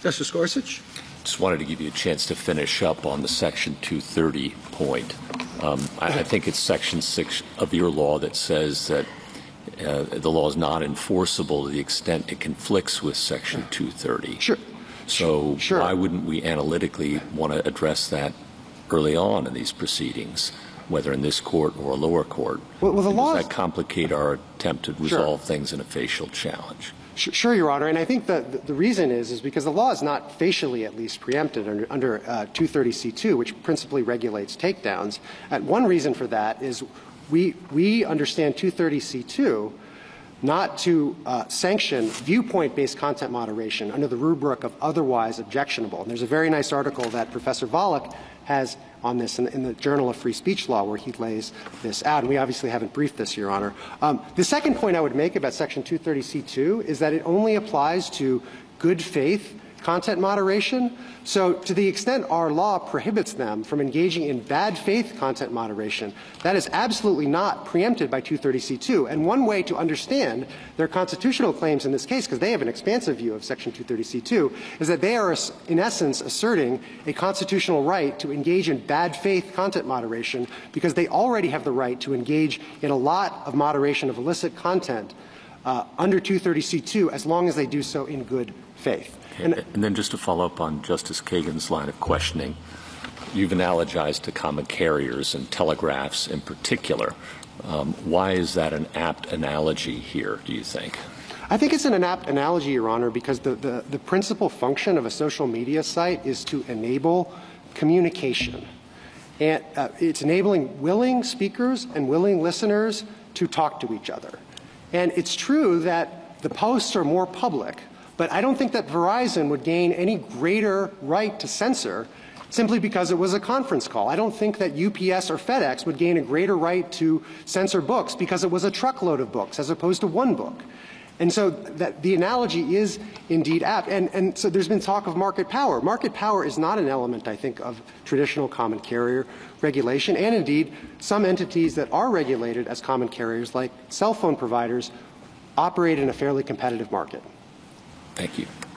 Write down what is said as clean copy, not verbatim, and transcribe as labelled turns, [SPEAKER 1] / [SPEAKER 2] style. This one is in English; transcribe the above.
[SPEAKER 1] Justice Gorsuch?
[SPEAKER 2] Just wanted to give you a chance to finish up on the Section 230 point. I think it's Section 6 of your law that says that the law is not enforceable to the extent it conflicts with Section 230.
[SPEAKER 1] Sure.
[SPEAKER 2] So
[SPEAKER 1] Sure.
[SPEAKER 2] why wouldn't we analytically want to address that early on in these proceedings, whether in this court or a lower court?
[SPEAKER 1] Well, the law
[SPEAKER 2] does that complicate our attempt to resolve things in a facial challenge?
[SPEAKER 1] Sure, Your Honor. And I think that the reason is because the law is not facially at least preempted under 230C2, which principally regulates takedowns. And one reason for that is we understand 230C2 not to sanction viewpoint-based content moderation under the rubric of otherwise objectionable. And there's a very nice article that Professor Volokh has on this in the Journal of Free Speech Law where he lays this out. And we obviously haven't briefed this, Your Honor. The second point I would make about Section 230C2 is that it only applies to good faith content moderation. So to the extent our law prohibits them from engaging in bad faith content moderation, that is absolutely not preempted by 230C2. And one way to understand their constitutional claims in this case, because they have an expansive view of Section 230C2, is that they are, in essence, asserting a constitutional right to engage in bad faith content moderation because they already have the right to engage in a lot of moderation of illicit content under 230C2 as long as they do so in good faith.
[SPEAKER 2] And then just to follow up on Justice Kagan's line of questioning, you've analogized to common carriers and telegraphs in particular. Why is that an apt analogy here, do you think?
[SPEAKER 1] I think it's an apt analogy, Your Honor, because the principal function of a social media site is to enable communication. And it's enabling willing speakers and willing listeners to talk to each other. And it's true that the posts are more public, but I don't think that Verizon would gain any greater right to censor simply because it was a conference call. I don't think that UPS or FedEx would gain a greater right to censor books because it was a truckload of books as opposed to one book. And so that the analogy is indeed apt. And so there's been talk of market power. Market power is not an element, I think, of traditional common carrier regulation. And indeed, some entities that are regulated as common carriers, like cell phone providers, operate in a fairly competitive market.
[SPEAKER 2] Thank you.